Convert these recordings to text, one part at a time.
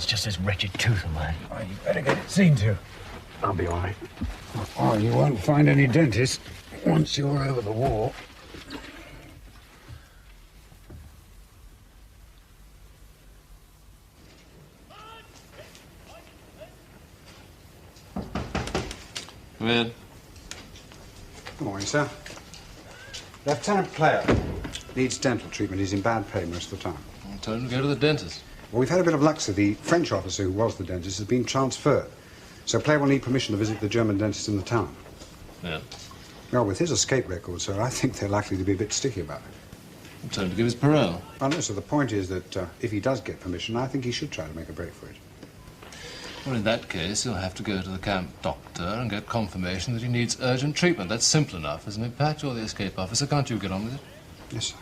just this wretched tooth of mine. Oh, you better get it seen to. I'll be all right. Oh, you won't find any dentist once you're over the wall. Come in. Good morning, sir. Lieutenant Player needs dental treatment. He's in bad pain most of the time. I told him to go to the dentist. Well, we've had a bit of luck, sir. The French officer who was the dentist has been transferred. So Player will need permission to visit the German dentist in the town. Yeah. Well, with his escape record, sir, I think they're likely to be a bit sticky about it. I told him to give his parole. Oh, no, sir. The point is that if he does get permission, I think he should try to make a break for it. Well, in that case, he'll have to go to the camp doctor and get confirmation that he needs urgent treatment. That's simple enough, isn't it, Pat? You're the escape officer. Can't you get on with it? Yes, sir.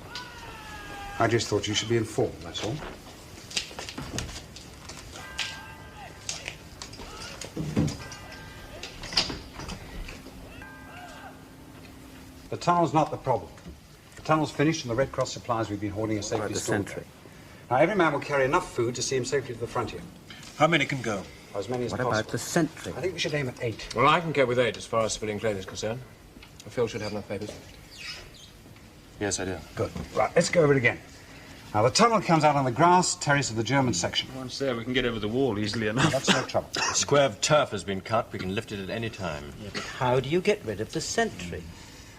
I just thought you should be informed, that's all. The tunnel's not the problem. The tunnel's finished and the Red Cross supplies we've been hoarding are safely stored. Now, every man will carry enough food to see him safely to the frontier. How many can go? As many as possible. What about the sentry? I think we should aim at 8. Well, I can go with 8 as far as civilian trade is concerned. Phil should have enough papers. Yes, I do. Good. Right, let's go over it again. Now, the tunnel comes out on the grass terrace of the German section. Once there, we can get over the wall easily enough. That's no trouble. The square of turf has been cut. We can lift it at any time. Yeah, but how do you get rid of the sentry?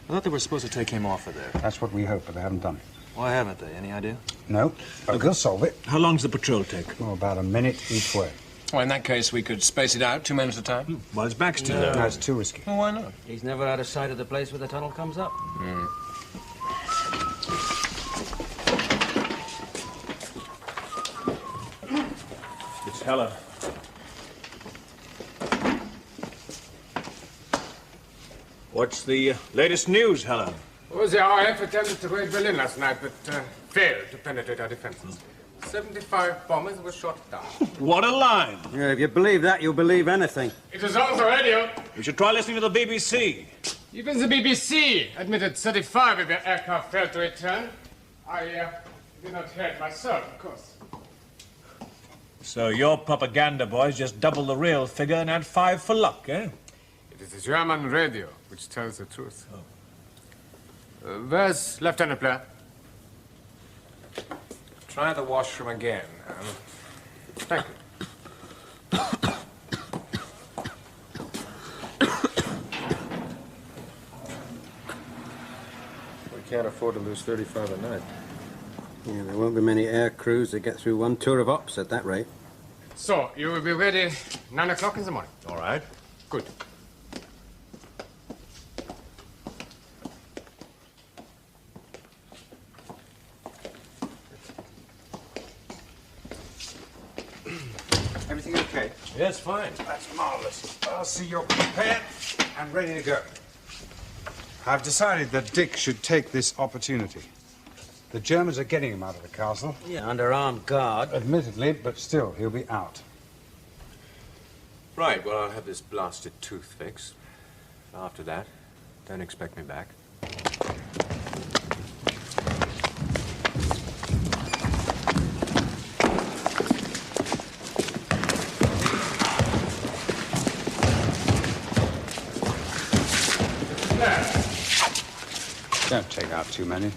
I thought they were supposed to take him off of there. That's what we hope, but they haven't done it. Why haven't they? Any idea? No, but we'll solve it. How long does the patrol take? Oh, about a minute each way. Well, in that case, we could space it out 2 men at a time. Well, his back's to No, it's too risky. Well, why not? He's never out of sight of the place where the tunnel comes up. It's Helen. What's the latest news, Helen? Well, the RAF attempted to raid Berlin last night, but failed to penetrate our defenses. 75 bombers were shot down. What a line! Yeah, if you believe that, you'll believe anything. It was on the radio. You should try listening to the BBC. Even the BBC admitted 35 of their aircraft failed to return. I did not hear it myself, of course. So your propaganda boys just double the real figure and add 5 for luck, eh? It is the German radio which tells the truth. Where's Lieutenant Blair? Try the washroom again. Thank you. We can't afford to lose 35 a night. Yeah, there won't be many air crews that get through one tour of ops at that rate. So, you will be ready 9 o'clock in the morning? All right. Good. Everything okay? Yes, fine. That's marvelous. I'll see you're prepared and ready to go. I've decided that Dick should take this opportunity. The Germans are getting him out of the castle. Yeah, under armed guard. Admittedly, but still, he'll be out. Right, well, I'll have this blasted tooth fixed. After that, don't expect me back. Don't take out too many.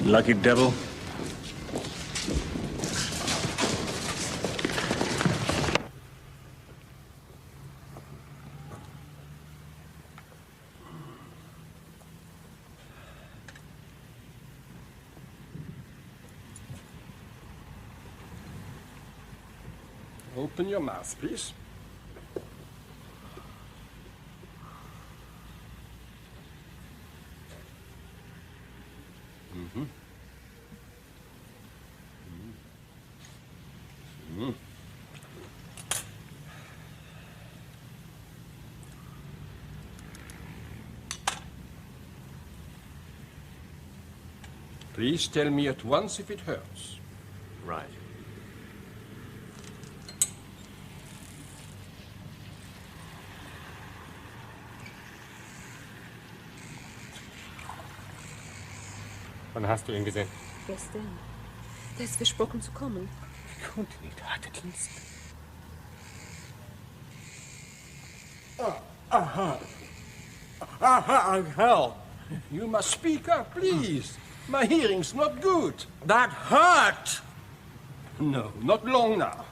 Lucky devil. Open your mouth, please. Please tell me at once if it hurts. Right. Wann hast du ihn gesehen? Gestern. Der ist versprochen zu kommen. Ich konnte nicht, hatte Dienst. Aha, hell. You must speak up, please. My hearing's not good. That hurt! No, not long now.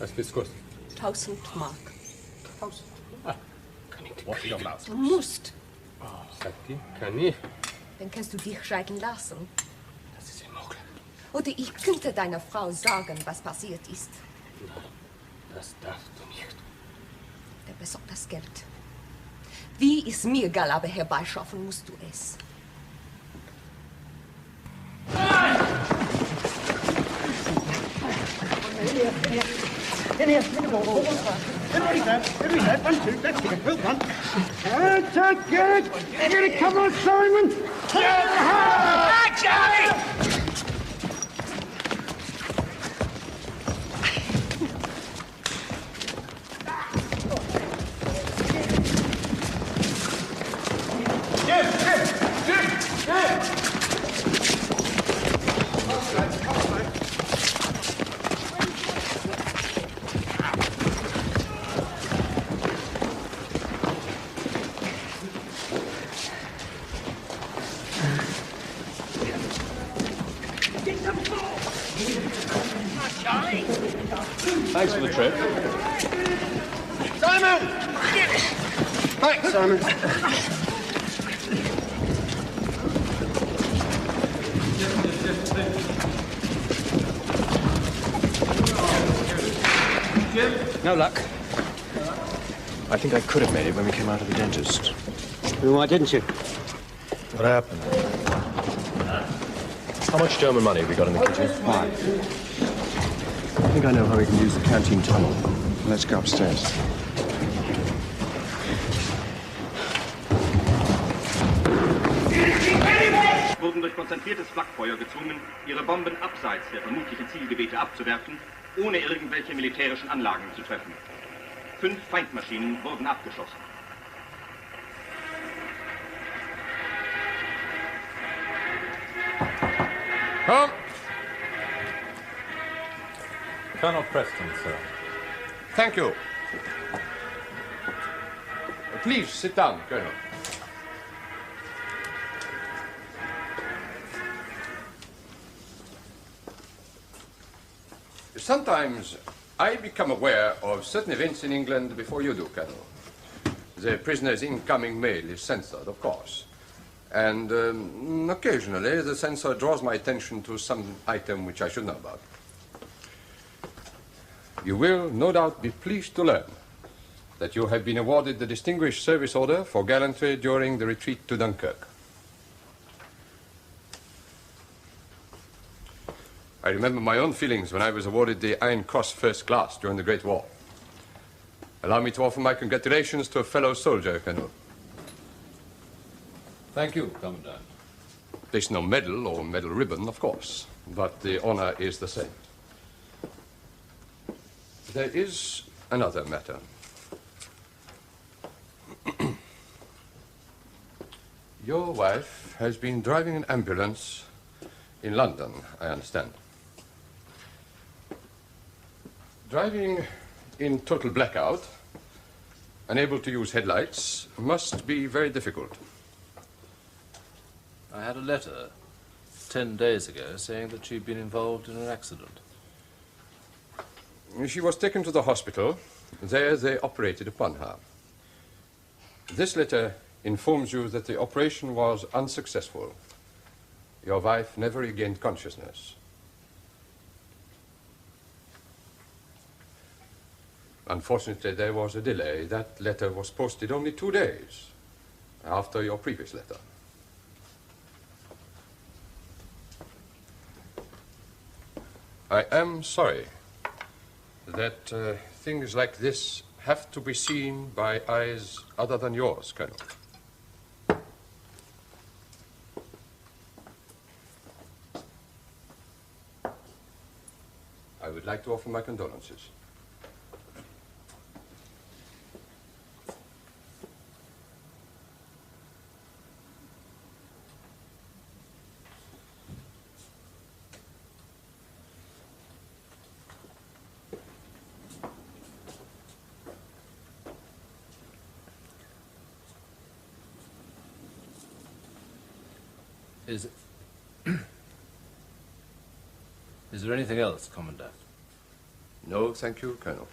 Was willst du kosten? 1000 Mark. 1000. Kann ich Wash your mouth. Du musst. Sag dir, kann ich. Dann kannst du dich scheiden lassen. Das ist unmöglich. Oder ich könnte deiner Frau sagen, was passiert ist. Das darfst du nicht. Der besorgt das Geld. Wie ist mir egal, aber herbeischaffen musst du es. Come on, Simon! Thanks for the trip. Simon! Thanks, Simon. No luck. I think I could have made it when we came out of the dentist. Well, why didn't you? What happened? How much German money have we got in the kitchen? 5. I think I know how we can use the canteen tunnel. Let's go upstairs. Wurden durch konzentriertes Flakfeuer gezwungen, ihre Bomben abseits der vermutlichen Zielgebiete abzuwerfen, ohne irgendwelche militärischen Anlagen zu treffen. 5 Feindmaschinen wurden abgeschossen. Come. Colonel Preston, sir. Thank you. Please, sit down, Colonel. Sometimes I become aware of certain events in England before you do, Colonel. The prisoner's incoming mail is censored, of course. And occasionally the censor draws my attention to some item which I should know about. You will no doubt be pleased to learn that you have been awarded the Distinguished Service Order for gallantry during the retreat to Dunkirk. I remember my own feelings when I was awarded the Iron Cross First Class during the Great War. Allow me to offer my congratulations to a fellow soldier, Colonel. Thank you, Commandant. There's no medal or medal ribbon, of course, but the honor is the same. There is another matter. Your wife has been driving an ambulance in London, I understand. Driving in total blackout, unable to use headlights, must be very difficult. I had a letter 10 days ago saying that she'd been involved in an accident. She was taken to the hospital. There they operated upon her. This letter informs you that the operation was unsuccessful. Your wife never regained consciousness. Unfortunately, there was a delay. That letter was posted only 2 days after your previous letter. I am sorry that things like this have to be seen by eyes other than yours, Colonel. I would like to offer my condolences. Is there anything else, Commandant? No, thank you, Colonel.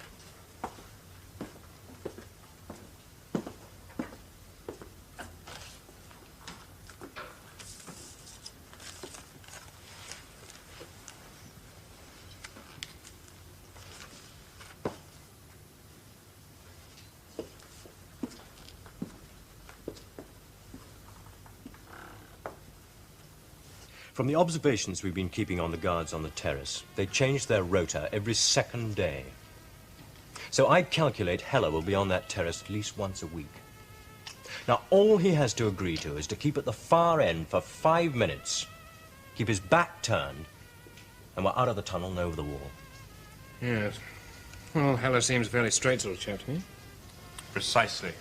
From the observations we've been keeping on the guards on the terrace, they change their rota every second day. So I calculate Heller will be on that terrace at least once a week. Now, all he has to agree to is to keep at the far end for 5 minutes, keep his back turned, and we're out of the tunnel and over the wall. Yes. Well, Heller seems a fairly straight sort of chap to me. Precisely.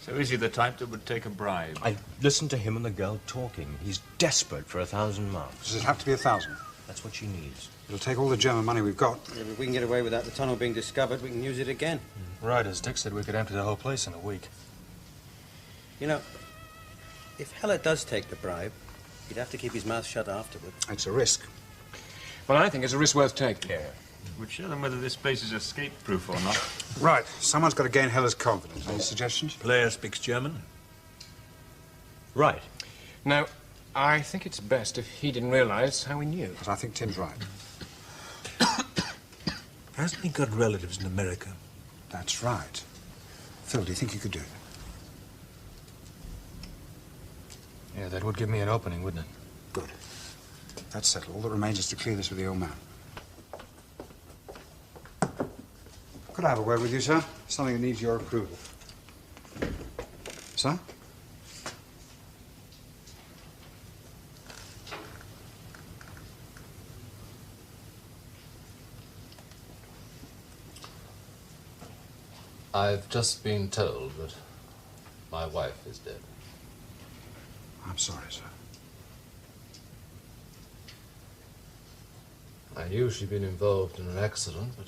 So is he the type that would take a bribe? I listened to him and the girl talking. He's desperate for 1,000 marks. Does it have to be 1,000? That's what she needs. It'll take all the German money we've got. Yeah, if we can get away without the tunnel being discovered, we can use it again. Right, as Dick said, we could empty the whole place in a week. You know, if Heller does take the bribe, he'd have to keep his mouth shut afterward. It's a risk. Well, I think it's a risk worth taking. Yeah. Would show them whether this place is escape-proof or not. Right. Someone's got to gain Heller's confidence. Any suggestions? Player speaks German? Right. Now, I think it's best if he didn't realize how we knew. But I think Tim's right. Hasn't he got relatives in America? That's right. Phil, do you think you could do it? Yeah, that would give me an opening, wouldn't it? Good. That's settled. All that remains is to clear this with the old man. Could I have a word with you, sir? Something that needs your approval. Sir? I've just been told that my wife is dead. I'm sorry, sir. I knew she'd been involved in an accident, but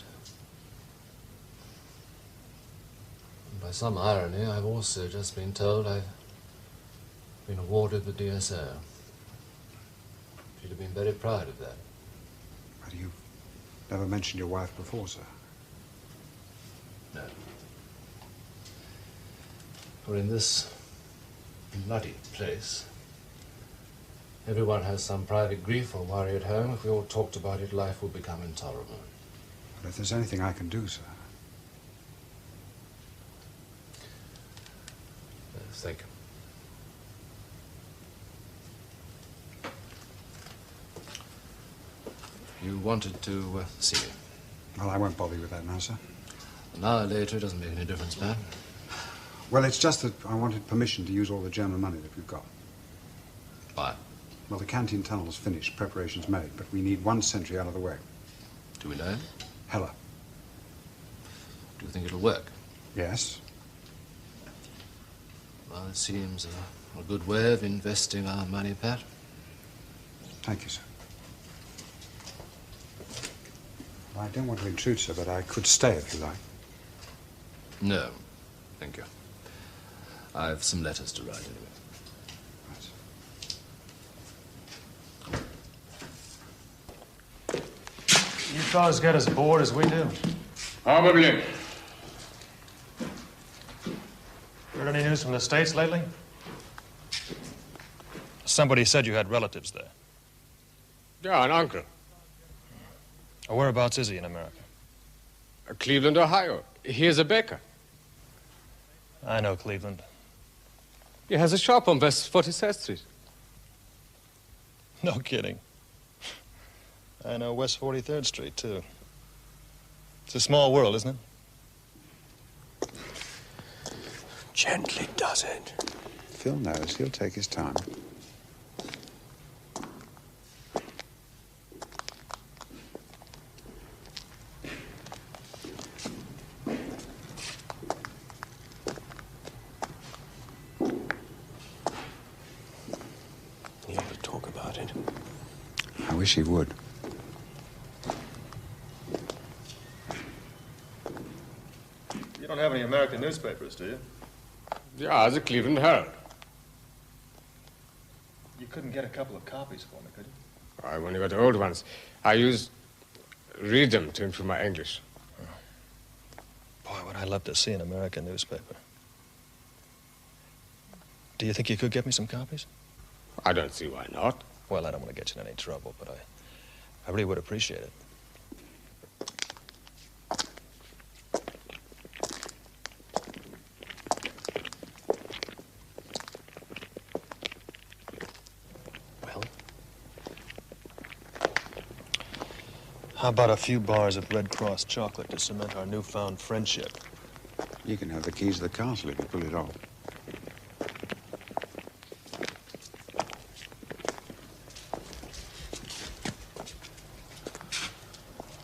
by some irony, I've also just been told I've been awarded the DSO. She'd have been very proud of that. But you've never mentioned your wife before, sir? No. For in this bloody place, everyone has some private grief or worry at home. If we all talked about it, life would become intolerable. But if there's anything I can do, sir... Thank you. You wanted to see me. Well, I won't bother you with that now, sir. An hour later, it doesn't make any difference, Pat. Well, it's just that I wanted permission to use all the German money that we've got. Why? Well, the canteen tunnel's finished, preparations made, but we need one sentry out of the way. Do we know? Heller. Do you think it'll work? Yes. Well, it seems a good way of investing our money, Pat. Thank you, sir. Well, I don't want to intrude, sir, but I could stay if you like. No, thank you. I've some letters to write anyway. You fellas get as bored as we do. Probably. Heard any news from the States lately? Somebody said you had relatives there. Yeah, an uncle. Whereabouts is he in America? Cleveland, Ohio. He's a baker. I know Cleveland. He has a shop on West 43rd Street. No kidding. I know West 43rd Street, too. It's a small world, isn't it? Gently does it. Phil knows. He'll take his time. wish he would. You don't have any American newspapers, do you? Yeah, the Cleveland Herald. You couldn't get a couple of copies for me, could you? I've only got the old ones. I read them to improve my English. Boy, would I love to see an American newspaper. Do you think you could get me some copies? I don't see why not. Well, I don't want to get you in any trouble, but I really would appreciate it. Well? How about a few bars of Red Cross chocolate to cement our newfound friendship? You can have the keys to the castle if you pull it off.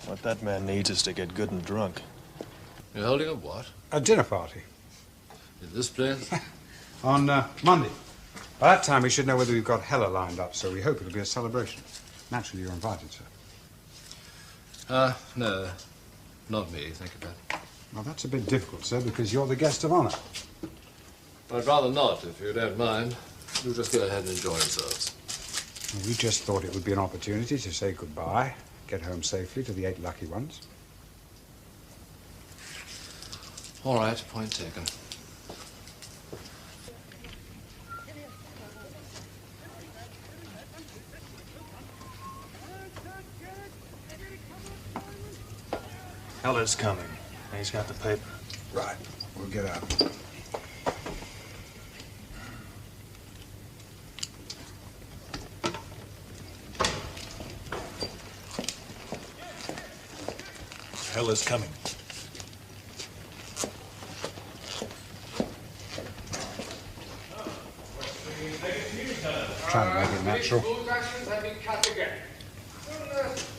What that man needs is to get good and drunk. You're holding a what? A dinner party. In this place? On Monday. By that time, we should know whether we've got Hella lined up, so we hope it'll be a celebration. Naturally, you're invited, sir. No. Not me, thank you, Pat. Well, that's a bit difficult, sir, because you're the guest of honor. I'd rather not, if you don't mind. You just go ahead and enjoy yourselves. Well, we just thought it would be an opportunity to say goodbye, get home safely to the 8 lucky ones. All right, point taken. Heller's coming. He's got the paper. Right. We'll get out. Heller's coming. Trying to make it natural. School rations have been cut again.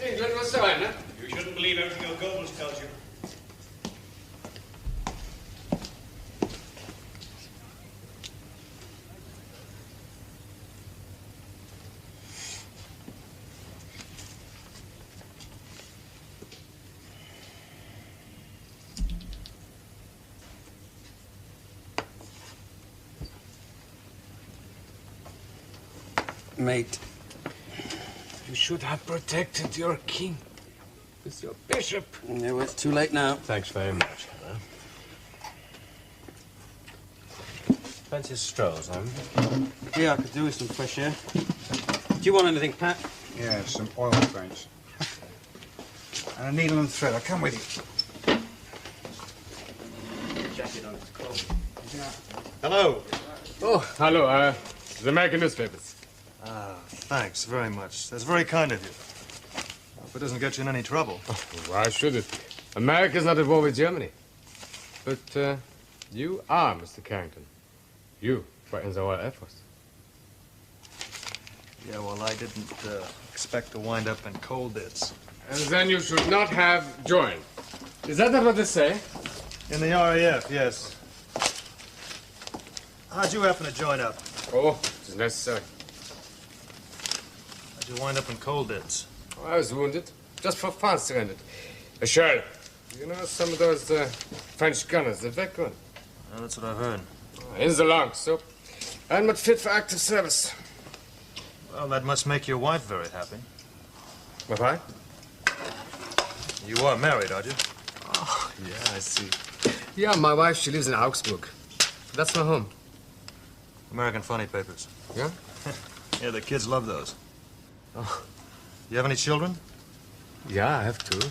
England was so, isn't it? You shouldn't believe everything your Goebbels tells you. Mate, You should have protected your king with your bishop. no, it's too late now. Thanks very much, Hella. Fancy strolls, huh? Yeah, I could do with some fresh air. Do you want anything, Pat? Yeah, some oil paints. And a needle and thread. I'll come with you. Jacket on, it's cold. Hello. Oh, hello, the American newspapers. Thanks very much. That's very kind of you. Hope it doesn't get you in any trouble. Why should it? America's not at war with Germany. But you are, Mr. Carrington. You were in the Royal Air Force. Yeah, well, I didn't expect to wind up in Colditz. And then you should not have joined. Is that not what they say? In the RAF, yes. How'd you happen to join up? Oh, it's necessary. How'd you wind up in Colditz? Oh, I was wounded. Just for fun, surrendered. Sure. You know some of those French gunners, the veteran. Well, that's what I've heard. In the lungs, so I'm not fit for active service. Well, that must make your wife very happy. What, I? You are married, aren't you? Oh, yeah, I see. Yeah, my wife, she lives in Augsburg. That's my home. American funny papers. Yeah? Yeah, the kids love those. Oh. You have any children? Yeah, I have two.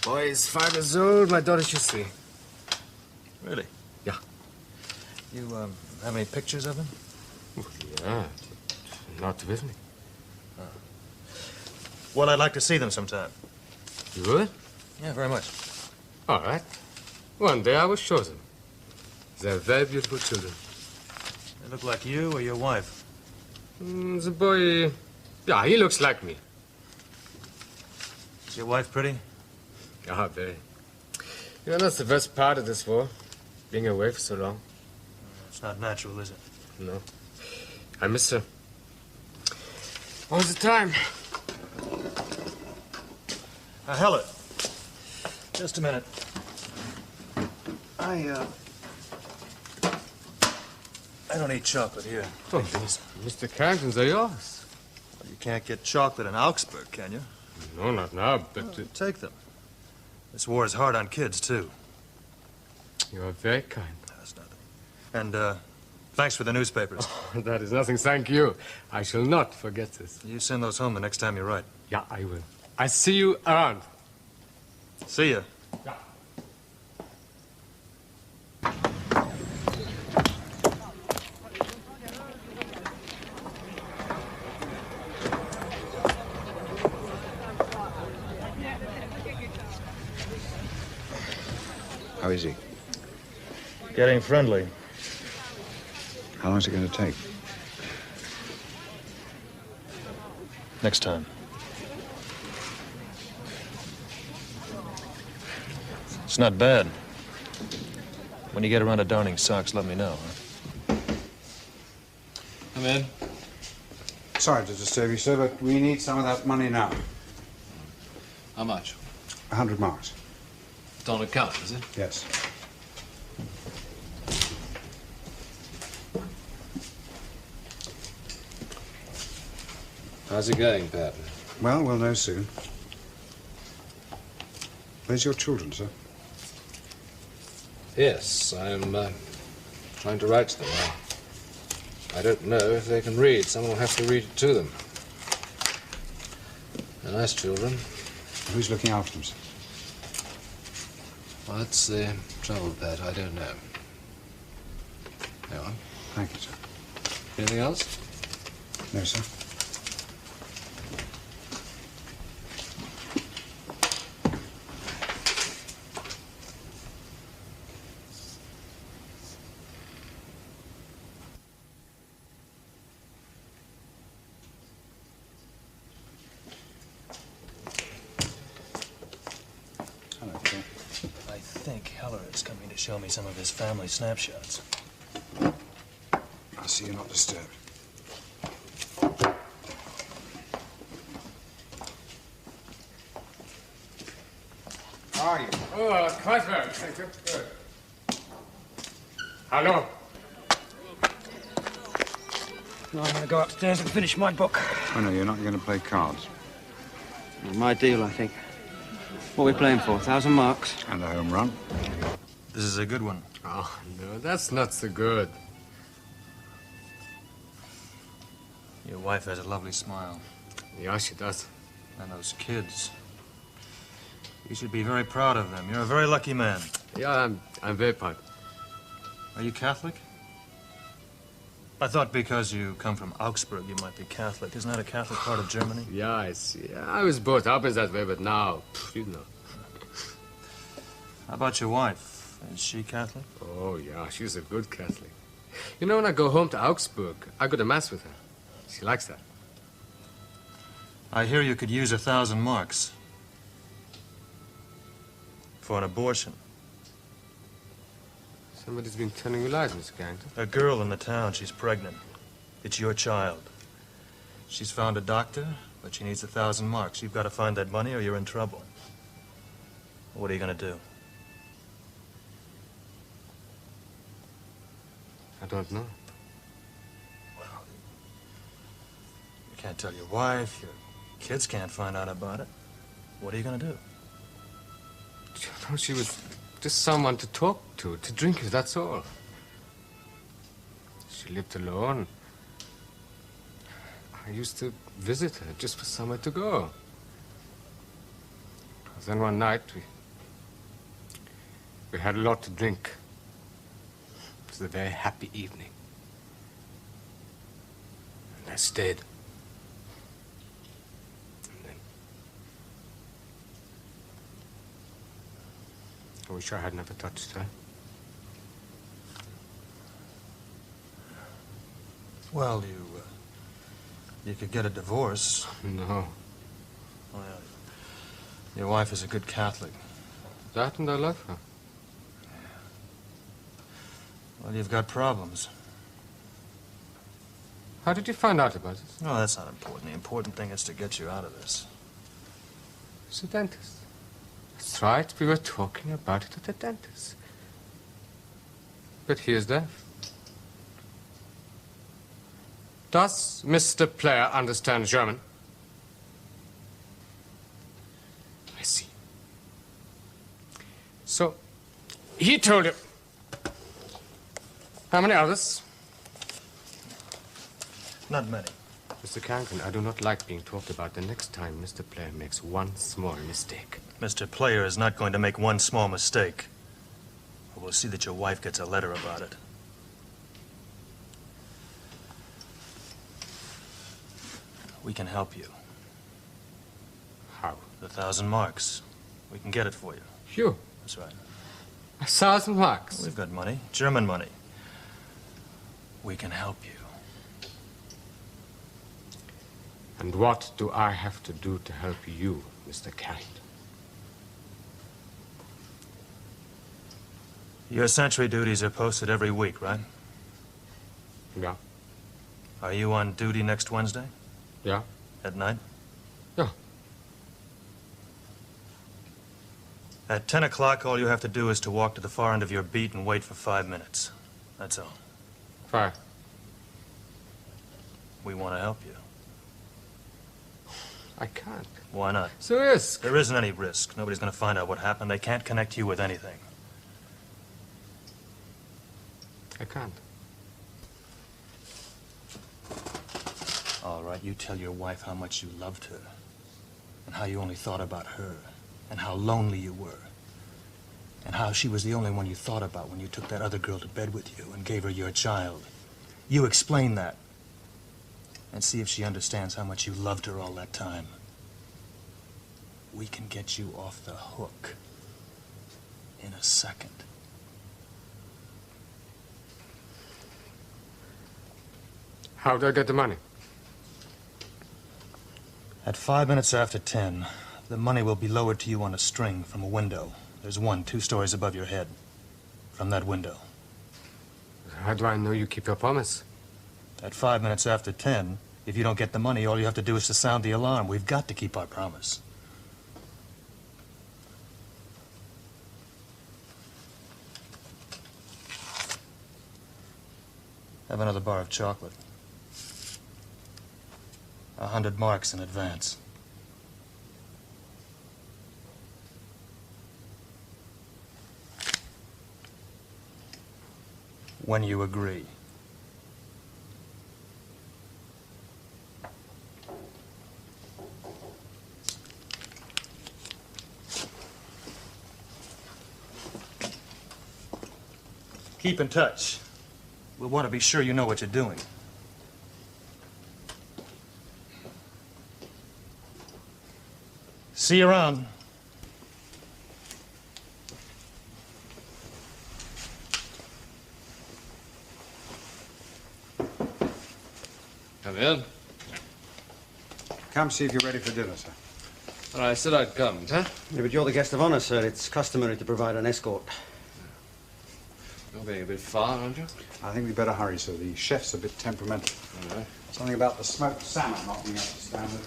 Boy is 5 years old, my daughter, she's 3. Really? Yeah. You have any pictures of him? Yeah, not with me. Well, I'd like to see them sometime. You would? Yeah, very much. All right. One day I will show them. They're very beautiful children. They look like you or your wife? The boy, yeah, he looks like me. Is your wife pretty? Ah, very. You know, that's the worst part of this war, being away for so long. It's not natural, is it? No. I miss her. All the time. Heller. Just a minute. I don't eat chocolate here. Oh, Mr. Carrington's are yours. Well, you can't get chocolate in Augsburg, can you? No, not now, but... Take them. This war is hard on kids, too. You are very kind. That's nothing. And, thanks for the newspapers. Oh, that is nothing, thank you. I shall not forget this. You send those home the next time you write. Yeah, I will. I see you around. See ya. Yeah. How is he? Getting friendly. How long is it going to take? Next time. It's not bad. When you get around to darning socks, let me know, huh? Come in. Sorry to disturb you, sir, but we need some of that money now. How much? 100 marks. It's on account, is it? Yes. How's it going, Pat? Well, we'll know soon. Where's your children, sir? Yes, I'm trying to write to them. I don't know if they can read. Someone will have to read it to them. They're nice children. Who's looking after them, sir? Well, that's the trouble, Pat. I don't know. Go on. Thank you, sir. Anything else? No, sir. I think Heller is coming to show me some of his family snapshots. I see you're not disturbed. How are you? Oh, quite well, thank you. Good. Hello. No, I'm going to go upstairs and finish my book. Oh, no, you're not going to play cards. My deal, I think. What are we playing for? 1,000 marks? And a home run. This is a good one. Oh, no, that's not so good. Your wife has a lovely smile. Yeah, she does. And those kids. You should be very proud of them. You're a very lucky man. Yeah, I'm very proud. Are you Catholic? I thought because you come from Augsburg, you might be Catholic. Isn't that a Catholic part of Germany? Yeah, I see. I was brought up in that way, but now, you know. How about your wife? Is she Catholic? Oh, yeah, she's a good Catholic. You know, when I go home to Augsburg, I go to Mass with her. She likes that. I hear you could use 1,000 marks. For an abortion. Somebody's been telling you lies, Mr. Carrington. A girl in the town, she's pregnant. It's your child. She's found a doctor, but she needs 1,000 marks. You've got to find that money or you're in trouble. What are you going to do? I don't know. Well, you can't tell your wife, your kids can't find out about it. What are you going to do? You know, she was just someone to talk to drink with, that's all. She lived alone. I used to visit her just for somewhere to go. Then one night, we had a lot to drink. It was a very happy evening. And I stayed. And then I wish I had never touched her. Well, you could get a divorce. No. Well, your wife is a good Catholic. That and I love her. Well, you've got problems. How did you find out about it? No, that's not important. The important thing is to get you out of this. It's the dentist. That's right, we were talking about it at the dentist. But he is deaf. Does Mr. Player understand German? I see. So, he told you. How many others? Not many. Mr. Carrington, I do not like being talked about the next time Mr. Player makes one small mistake. Mr. Player is not going to make one small mistake. We'll see that your wife gets a letter about it. We can help you. How? 1,000 marks. We can get it for you. You? That's right. 1,000 marks? We've got money. German money. We can help you. And what do I have to do to help you, Mr. Carrington? Your sentry duties are posted every week, right? Yeah. Are you on duty next Wednesday? Yeah. At night? Yeah. At 10 o'clock, all you have to do is to walk to the far end of your beat and wait for 5 minutes. That's all. 5. We want to help you. I can't. Why not? It's a risk. There isn't any risk. Nobody's going to find out what happened. They can't connect you with anything. I can't. All right, you tell your wife how much you loved her, and how you only thought about her, and how lonely you were, and how she was the only one you thought about when you took that other girl to bed with you and gave her your child. You explain that, and see if she understands how much you loved her all that time. We can get you off the hook in a second. How do I get the money? At 5 minutes after 10, the money will be lowered to you on a string from a window. There's one 2 stories above your head. From that window. How do I know you keep your promise? At 5 minutes after 10, if you don't get the money, all you have to do is to sound the alarm. We've got to keep our promise. Have another bar of chocolate. 100 marks in advance. When you agree. Keep in touch. We'll want to be sure you know what you're doing. See you around. Come in. Come see if you're ready for dinner, sir. Well, I said I'd come, huh? Yeah, but you're the guest of honor, sir. It's customary to provide an escort. You're going a bit far, aren't you? I think we better hurry, sir. The chef's a bit temperamental. All right. Something about the smoked salmon not being up to standard.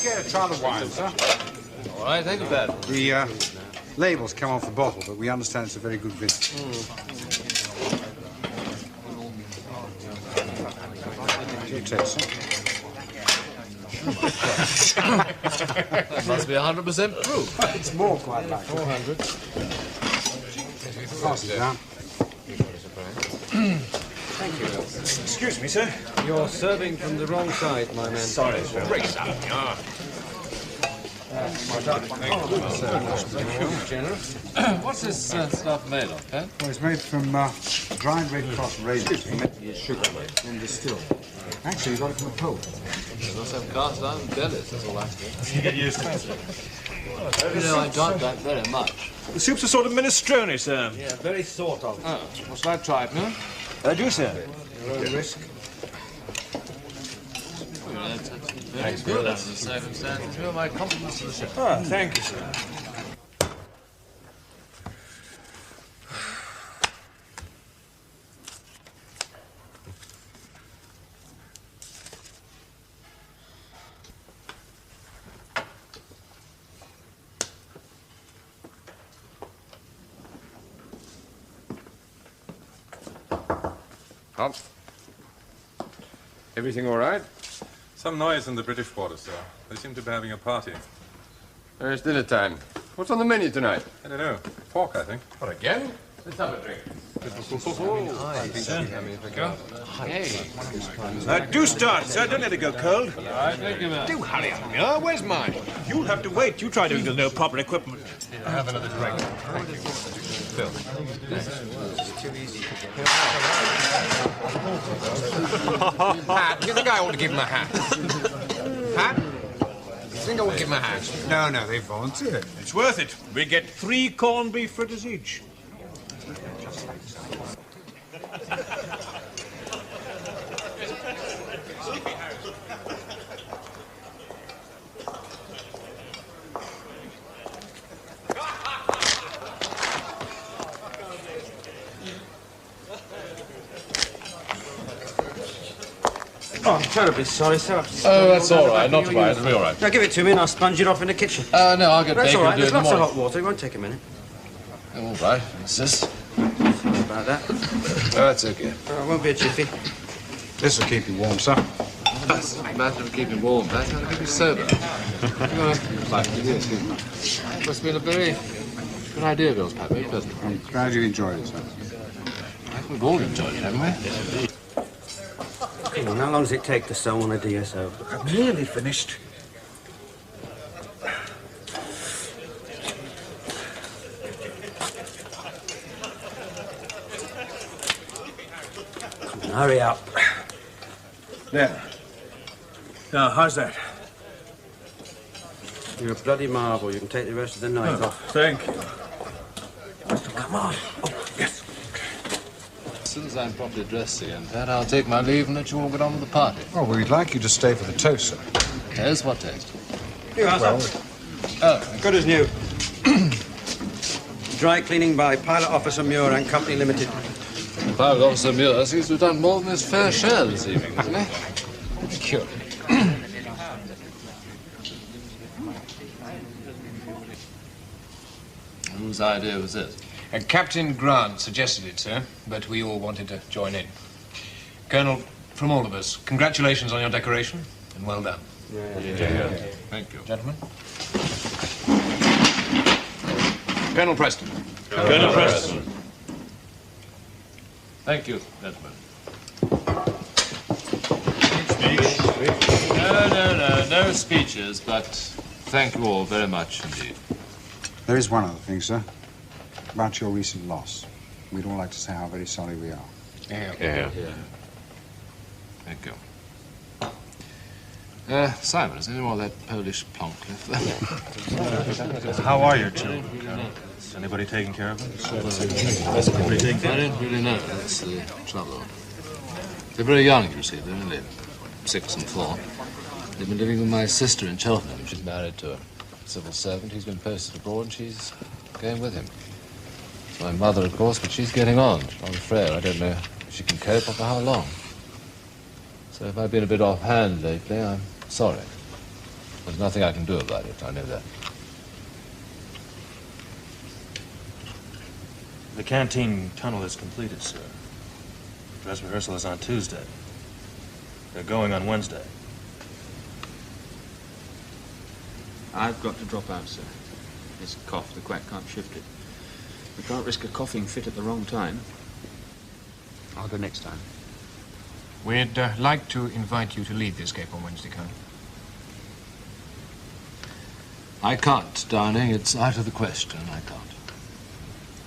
Get a trial of wine, sir. All right, think of that. The labels come off the bottle, but we understand it's a very good vintage. You taste, sir. That must be 100% proof. It's more quite like 400. Pass it down. Thank you. Excuse me, sir. You're serving from the wrong side, my man. Sorry, sir. Bring it up. What's this stuff made of, Pat? Well, it's made from dried Red Cross raisins with sugar and distilled. Actually, you got it from a Pole. They must have cast iron bellies, that's all I see. You get used to it. You know, I don't that very much. The soup's a sort of minestrone, sir. Yeah, very sort of. Oh, what shall I try it, no? Do, sir. Your own risk. Very good under the circumstances. Here are my compliments to the chef. Ah, thank you, sir. Hop. Everything all right? Some noise in the British quarter, sir. They seem to be having a party. It's dinner time. What's on the menu tonight? I don't know. Pork, I think. What, again? Let's have a drink. Do start, sir. Don't let it go cold. Thank you, man. Do hurry up, Muir. Where's mine? You'll have to wait. You try doing with no proper equipment. Have another drink. Phil. Hat. Do you think I ought to give him a hat? Hat? Do you think I ought to give him a hat? No, they volunteered. It's worth it. We get 3 corned beef fritters each. Oh, I'm terribly sorry, sir. Oh, that's all right. Not to worry. It'll be all right. Now give it to me and I'll sponge it off in the kitchen. No, I'll get That's bacon all right. and do it There's in the lots of morning. hot water. It won't take a minute. All right. Insist. Sorry about that. That's okay. It won't be a jiffy. This will keep you warm, sir. That's a matter of keeping warm. That's going to keep you sober. Must have been a very good idea of yours, Pat. Very pleasant. I'm glad you enjoyed it, sir. I think we've all enjoyed it, haven't we? Come on, how long does it take to sew on a DSO? I'm nearly finished. Hurry up. There. Now, how's that? You're a bloody marvel. You can take the rest of the night off. Thank you. Come on. Oh, yes. As soon as I'm properly dressed again, Pat, I'll take my leave and let you all get on with the party. Oh, we'd like you to stay for the toast, sir. Yes, what taste? Here, Well, oh, good as new. Dry cleaning by Pilot Officer Muir and Company Limited. Private Officer Muir seems to have done more than his fair share this evening, hasn't he? Sure. Whose idea was it? Captain Grant suggested it, sir, but we all wanted to join in. Colonel, from all of us, congratulations on your decoration, and well done. Thank you. Gentlemen. Colonel Preston. Colonel Preston. Thank you, gentlemen. No speeches, but thank you all very much indeed. there is one other thing, sir. About your recent loss. We'd all like to say how very sorry we are. Yeah. Thank you. Simon, is there any more of that Polish plonk left there? How are your children, Colonel? Is anybody taking care of them? I don't really know. That's the trouble. They're very young, you see. They're only 6 and 4. They've been living with my sister in Cheltenham. She's married to a civil servant. He's been posted abroad, and she's going with him. It's my mother, of course, but she's getting on. She's rather frail. I don't know if she can cope or for how long. So if I've been a bit offhand lately, I'm sorry. There's nothing I can do about it. I know that. The canteen tunnel is completed, sir. Dress rehearsal is on Tuesday. They're going on Wednesday. I've got to drop out, sir. This cough, the quack can't shift it. We can't risk a coughing fit at the wrong time. I'll go next time. We'd like to invite you to lead the escape on Wednesday, Colonel. I can't, darling. It's out of the question. I can't.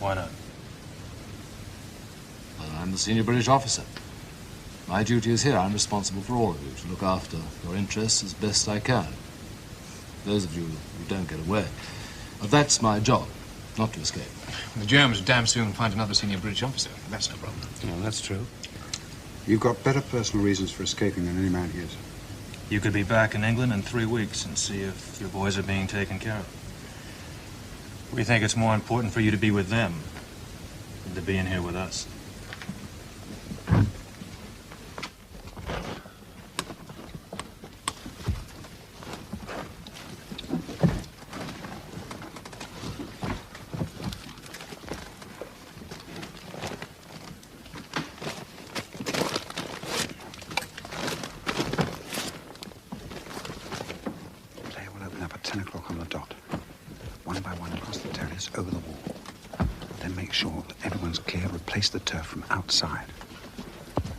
Why not? Well, I'm the senior British officer. My duty is here. I'm responsible for all of you, to look after your interests as best I can. Those of you who don't get away. But that's my job, not to escape. The Germans damn soon find another senior British officer. That's no problem. No, that's true. You've got better personal reasons for escaping than any man here, sir. You could be back in England in 3 weeks and see if your boys are being taken care of. We think it's more important for you to be with them than to be in here with us. one by one across the terrace over the wall. Then make sure that everyone's clear. Replace the turf from outside.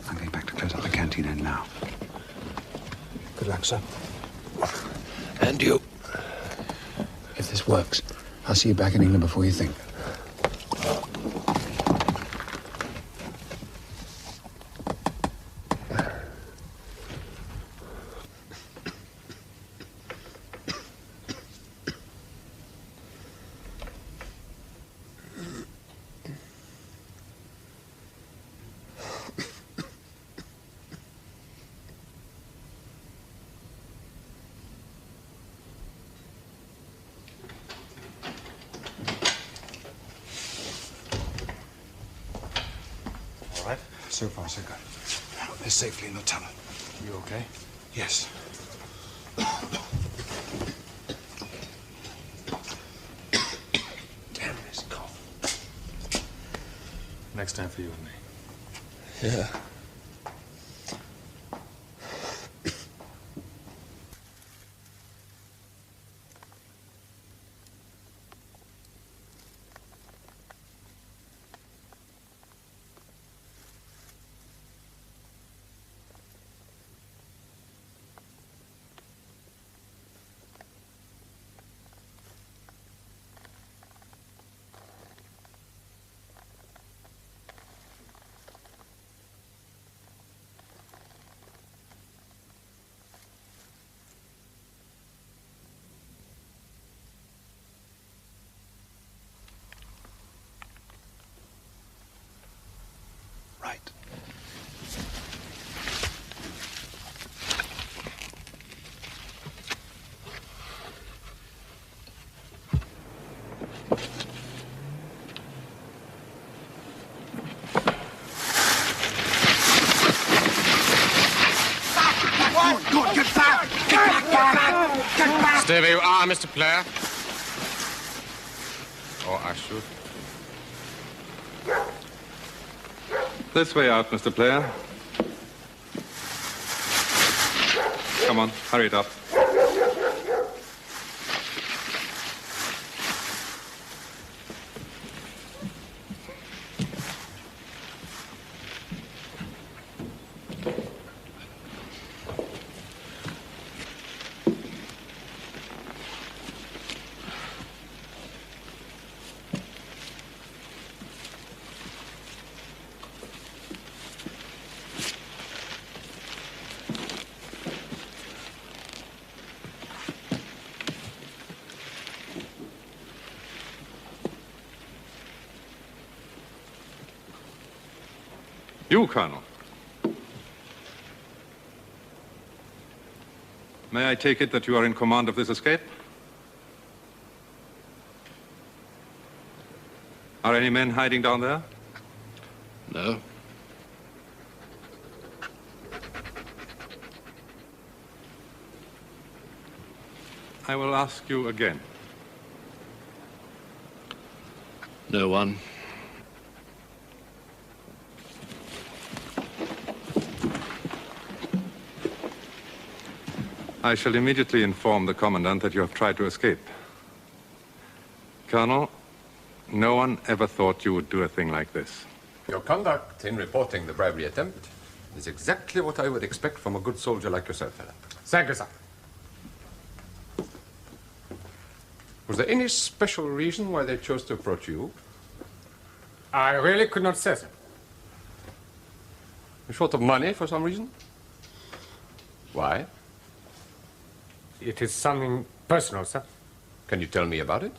I'm going back to close up the canteen end now. Good luck, sir. And you. If this works, I'll see you back in England before you think. So far, so good. They're safely in the tunnel. You okay? Yes. Damn this cough. Next time for you and me. Yeah. Right. Good, get back! Get back! Get back! Stay where you are, Mr. Player. Or I should. This way out, Mr. Player. Come on, hurry it up. You, Colonel. May I take it that you are in command of this escape? Are any men hiding down there? No. I will ask you again. No one. I shall immediately inform the Commandant that you have tried to escape. Colonel, no one ever thought you would do a thing like this. Your conduct in reporting the bribery attempt is exactly what I would expect from a good soldier like yourself, fella. Thank you, sir. Was there any special reason why they chose to approach you? I really could not say so. You're short of money for some reason? Why? It is something personal, sir. Can you tell me about it?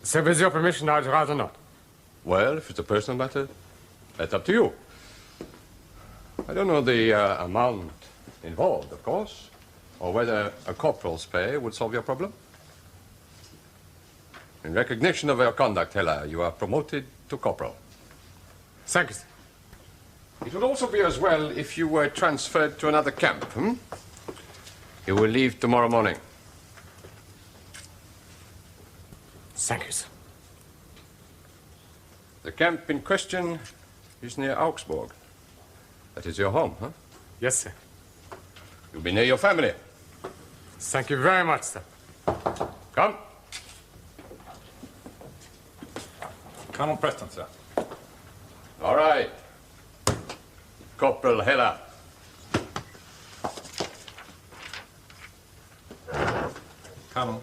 Sir, with your permission, I'd rather not. Well, if it's a personal matter, that's up to you. I don't know the amount involved, of course, or whether a corporal's pay would solve your problem. In recognition of your conduct, Hella, you are promoted to corporal. Thank you, sir. It would also be as well if you were transferred to another camp, You will leave tomorrow morning. Thank you, sir. The camp in question is near Augsburg. That is your home, huh? Yes, sir. You'll be near your family. Thank you very much, sir. Come. Colonel Preston, sir. All right. Corporal Heller. Colonel.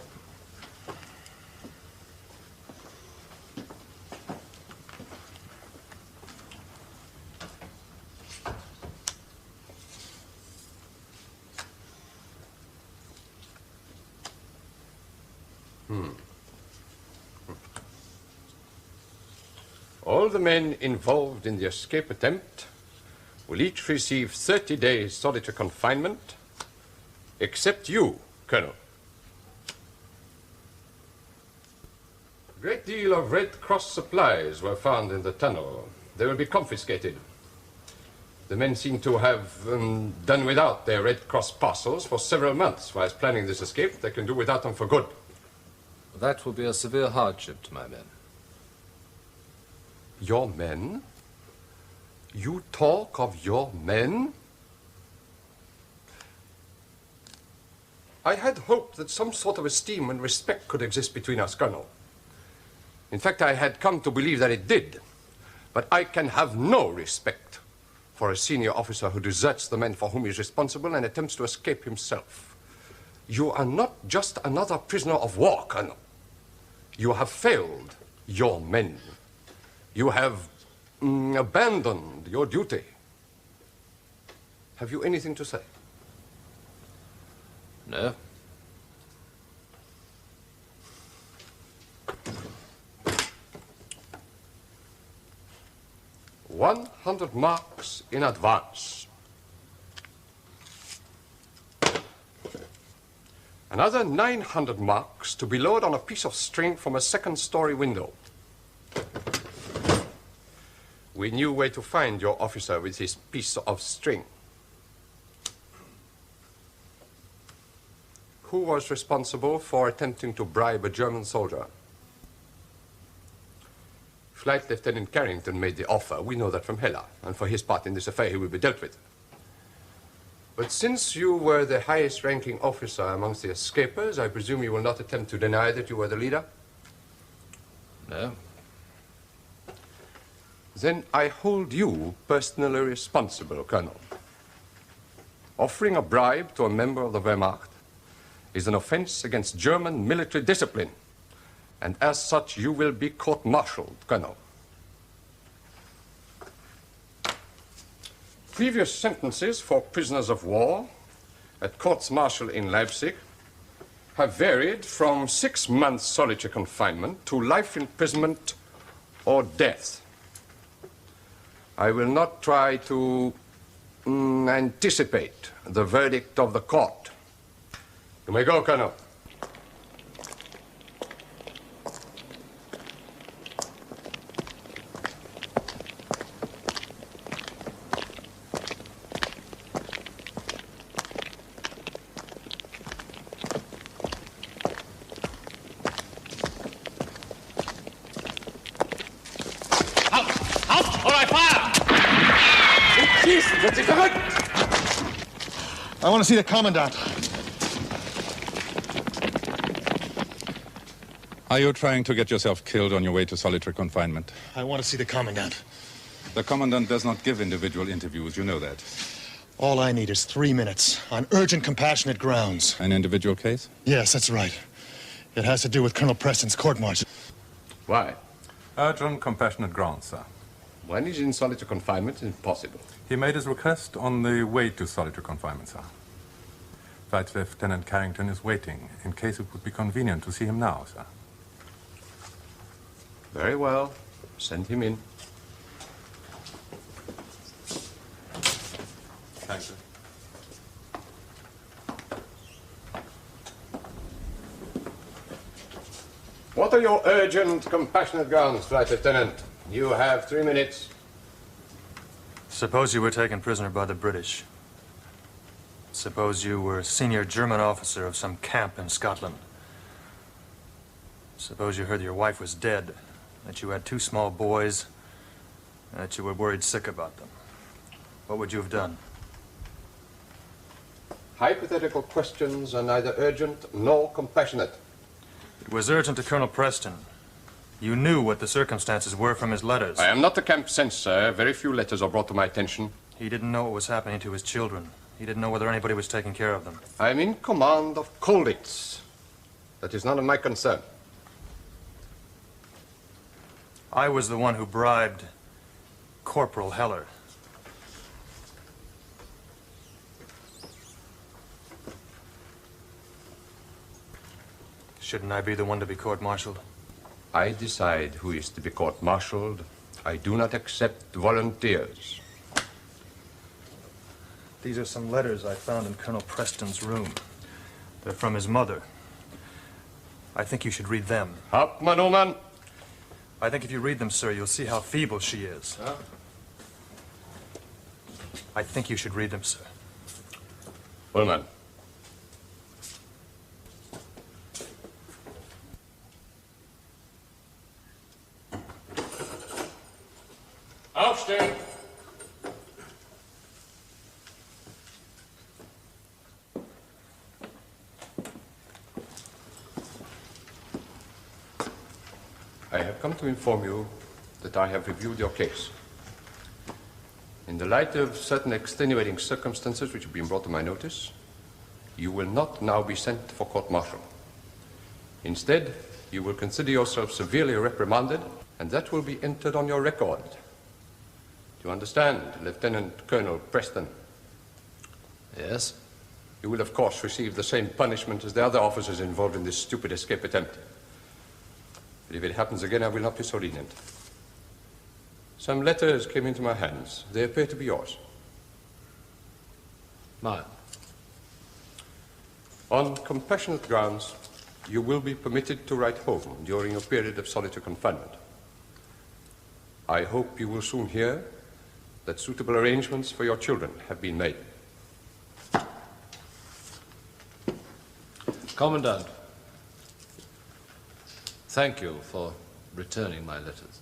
All the men involved in the escape attempt will each receive 30 days solitary confinement, except you, Colonel. A great deal of Red Cross supplies were found in the tunnel. They will be confiscated. The men seem to have done without their Red Cross parcels for several months. Whilst planning this escape, they can do without them for good. That will be a severe hardship to my men. Your men? You talk of your men? I had hoped that some sort of esteem and respect could exist between us, Colonel. In fact, I had come to believe that it did. But I can have no respect for a senior officer who deserts the men for whom he is responsible and attempts to escape himself. You are not just another prisoner of war, Colonel. You have failed your men. You have abandoned your duty. Have you anything to say? No. $100 marks in advance. Another 900 marks to be lowered on a piece of string from a second-story window. We knew where to find your officer with his piece of string. Who was responsible for attempting to bribe a German soldier? Flight Lieutenant Carrington made the offer. We know that from Heller. And for his part in this affair, he will be dealt with. But since you were the highest-ranking officer amongst the escapers, I presume you will not attempt to deny that you were the leader? No. Then I hold you personally responsible, Colonel. Offering a bribe to a member of the Wehrmacht is an offense against German military discipline. And as such, you will be court-martialed, Colonel. Previous sentences for prisoners of war at courts-martial in Leipzig have varied from 6 months solitary confinement to life imprisonment or death. I will not try to anticipate the verdict of the court. You may go, Colonel. I want to see the Commandant. Are you trying to get yourself killed on your way to solitary confinement? I want to see the Commandant. The Commandant does not give individual interviews, you know that. All I need is 3 minutes on urgent, compassionate grounds. An individual case? Yes, that's right. It has to do with Colonel Preston's court-martial. Why? Urgent, compassionate grounds, sir. When he's in solitary confinement, it's impossible. He made his request on the way to solitary confinement, sir. Flight Lieutenant Carrington is waiting, in case it would be convenient to see him now, sir. Very well. Send him in. Thank you. What are your urgent, compassionate grounds, Flight Lieutenant? You have 3 minutes. Suppose you were taken prisoner by the British. Suppose you were a senior German officer of some camp in Scotland. Suppose you heard your wife was dead, that you had 2 small boys, and that you were worried sick about them. What would you have done? Hypothetical questions are neither urgent nor compassionate. It was urgent to Colonel Preston. You knew what the circumstances were from his letters. I am not the camp censor. Very few letters are brought to my attention. He didn't know what was happening to his children. He didn't know whether anybody was taking care of them. I am in command of Colditz. That is none of my concern. I was the one who bribed Corporal Heller. Shouldn't I be the one to be court-martialed? I decide who is to be court-martialed. I do not accept volunteers. These are some letters I found in Colonel Preston's room. They're from his mother. I think you should read them. Hauptmann, Ullmann. I think if you read them, sir, you'll see how feeble she is. Huh? I think you should read them, sir. Ullmann. Aufstehen! I have come to inform you that I have reviewed your case. In the light of certain extenuating circumstances which have been brought to my notice, you will not now be sent for court-martial. Instead, you will consider yourself severely reprimanded, and that will be entered on your record. Do you understand, Lieutenant Colonel Preston? Yes. You will, of course, receive the same punishment as the other officers involved in this stupid escape attempt. But if it happens again, I will not be so lenient. Some letters came into my hands. They appear to be yours. Mine. On compassionate grounds, you will be permitted to write home during your period of solitary confinement. I hope you will soon hear that suitable arrangements for your children have been made. Commandant, thank you for returning my letters.